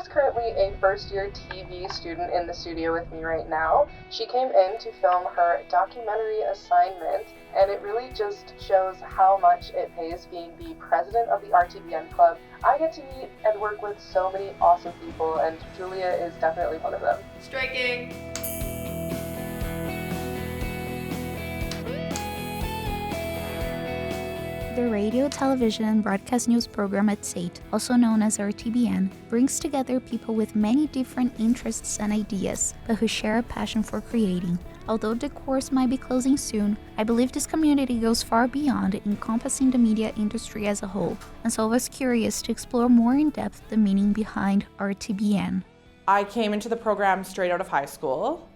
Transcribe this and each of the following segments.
currently a first-year TV student in the studio with me right now. She came in to film her documentary assignment, and it really just shows how much it pays being the president of the RTBN club. I get to meet and work with so many awesome people, and Julia is definitely one of them. Striking! The radio, television, and broadcast news program at SAIT, also known as RTBN, brings together people with many different interests and ideas, but who share a passion for creating. Although the course might be closing soon, I believe this community goes far beyond encompassing the media industry as a whole, and so I was curious to explore more in depth the meaning behind RTBN. I came into the program straight out of high school,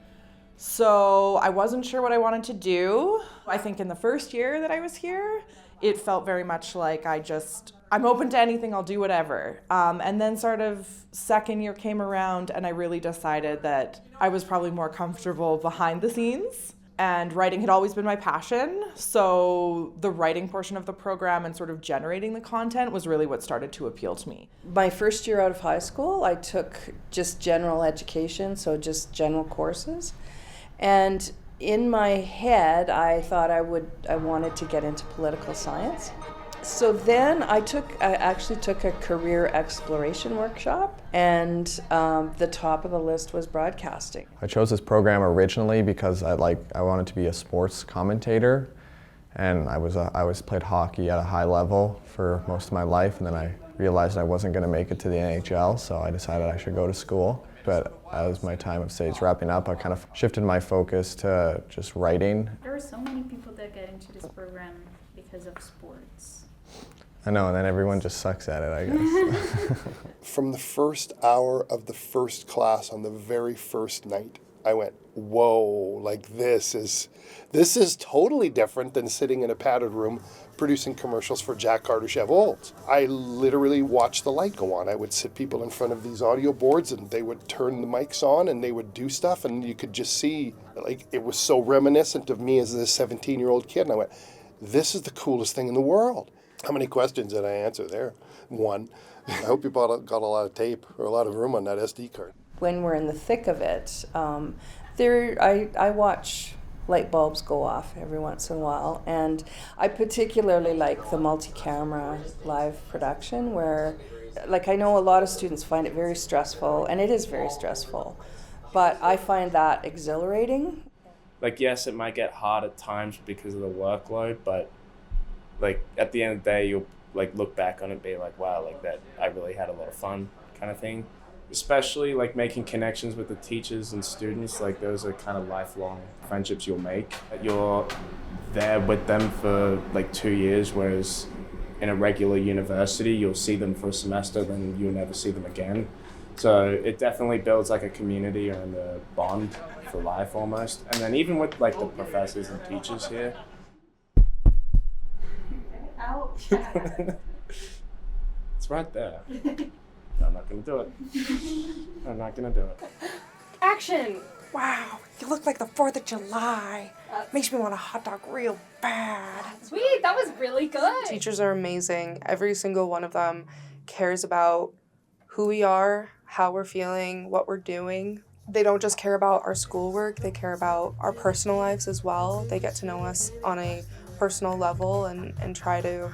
so I wasn't sure what I wanted to do. I think in the first year that I was here, it felt very much like I'm open to anything, I'll do whatever. And then sort of second year came around and I really decided that I was probably more comfortable behind the scenes. And writing had always been my passion, so the writing portion of the program and sort of generating the content was really what started to appeal to me. My first year out of high school, I took just general education, so just general courses. And in my head, I thought I wanted to get into political science. So then I actually took a career exploration workshop, and the top of the list was broadcasting. I chose this program originally because I wanted to be a sports commentator, and I always played hockey at a high level for most of my life, and then I realized I wasn't going to make it to the NHL, so I decided I should go to school. But as my time of SAIT's wrapping up, I kind of shifted my focus to just writing. There are so many people that get into this program because of sports. I know, and then everyone just sucks at it, I guess. From the first hour of the first class on the very first night, I went, whoa, like this is totally different than sitting in a padded room producing commercials for Jack Carter Olds. I literally watched the light go on. I would sit people in front of these audio boards and they would turn the mics on and they would do stuff, and you could just see, like, it was so reminiscent of me as a 17-year-old kid, and I went, this is the coolest thing in the world. How many questions did I answer there? One. I hope you got a lot of tape or a lot of room on that SD card. When we're in the thick of it, I watch light bulbs go off every once in a while, and I particularly like the multi-camera live production where, like, I know a lot of students find it very stressful, and it is very stressful, but I find that exhilarating. Like, yes, it might get hard at times because of the workload, but like at the end of the day, you'll like look back on it and be like, wow, like that, I really had a lot of fun kind of thing. Especially like making connections with the teachers and students, like those are kind of lifelong friendships you'll make. You're there with them for like 2 years, whereas in a regular university, you'll see them for a semester, then you'll never see them again. So it definitely builds like a community and a bond for life almost. And then even with like the professors and teachers here. Ouch. It's right there. I'm not gonna do it. I'm not gonna do it. Action! Wow, you look like the 4th of July. Makes me want a hot dog real bad. Sweet, that was really good. Teachers are amazing. Every single one of them cares about who we are, how we're feeling, what we're doing. They don't just care about our schoolwork, they care about our personal lives as well. They get to know us on a personal level and try to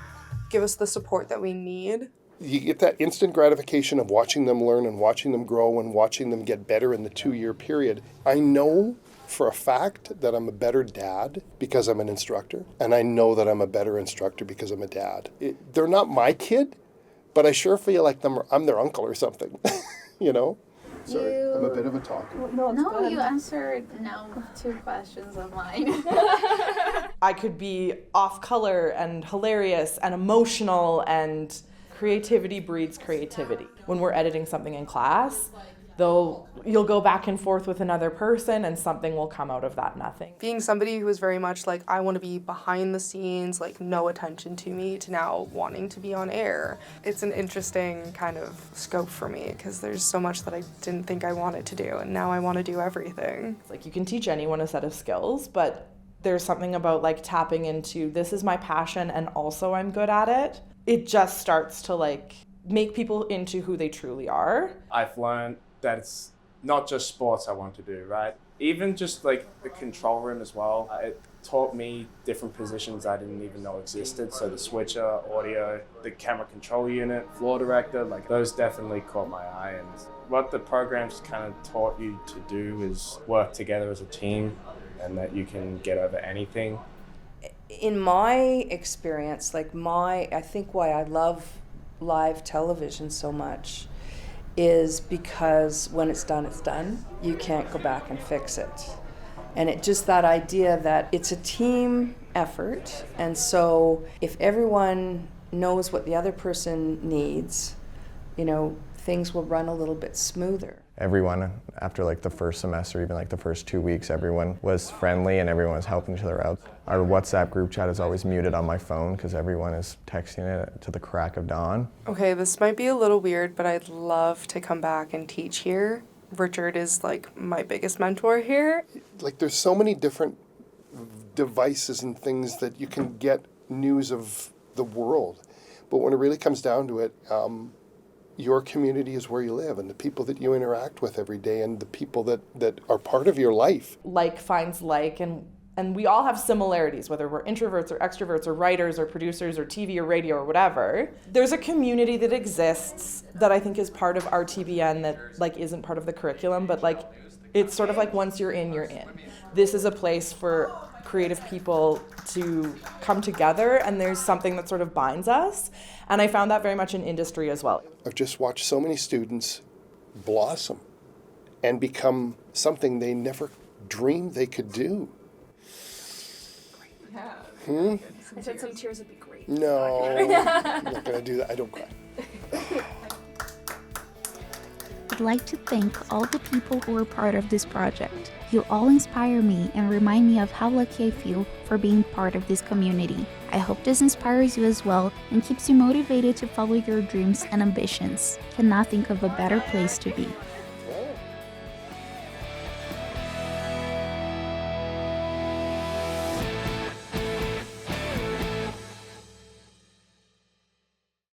give us the support that we need. You get that instant gratification of watching them learn and watching them grow and watching them get better in the 2-year period. I know for a fact that I'm a better dad because I'm an instructor, and I know that I'm a better instructor because I'm a dad. They're not my kid, but I sure feel like I'm their uncle or something, you know? Sorry, I'm a bit of a talker. No, you answered now 2 questions of mine. I could be off color and hilarious and emotional, and creativity breeds creativity. When we're editing something in class, you'll go back and forth with another person and something will come out of that nothing. Being somebody who was very much like, I want to be behind the scenes, like no attention to me, to now wanting to be on air. It's an interesting kind of scope for me because there's so much that I didn't think I wanted to do, and now I want to do everything. Like, you can teach anyone a set of skills, but there's something about like tapping into, this is my passion and also I'm good at it. It just starts to like make people into who they truly are. I've learned that it's not just sports I want to do, right? Even just like the control room as well. It taught me different positions I didn't even know existed. So the switcher, audio, the camera control unit, floor director, like those definitely caught my eye. And what the programs kind of taught you to do is work together as a team and that you can get over anything. In my experience, I think why I love live television so much is because when it's done, it's done. You can't go back and fix it. And it just that idea that it's a team effort, and so if everyone knows what the other person needs, things will run a little bit smoother. Everyone, after like the first semester, even like the first 2 weeks, everyone was friendly and everyone was helping each other out. Our WhatsApp group chat is always muted on my phone because everyone is texting it to the crack of dawn. Okay, this might be a little weird, but I'd love to come back and teach here. Richard is like my biggest mentor here. Like there's so many different devices and things that you can get news of the world. But when it really comes down to it, your community is where you live and the people that you interact with every day and the people that are part of your life. Like finds like, and we all have similarities, whether we're introverts or extroverts or writers or producers or TV or radio or whatever. There's a community that exists that I think is part of RTBN that like isn't part of the curriculum, but like it's sort of like once you're in, you're in. This is a place for creative people to come together, and there's something that sort of binds us. And I found that very much in industry as well. I've just watched so many students blossom and become something they never dreamed they could do. Yeah. I said some tears would be great. No, I'm not going to do that. I don't cry. I'd like to thank all the people who were part of this project. You all inspire me and remind me of how lucky I feel for being part of this community. I hope this inspires you as well and keeps you motivated to follow your dreams and ambitions. Cannot think of a better place to be.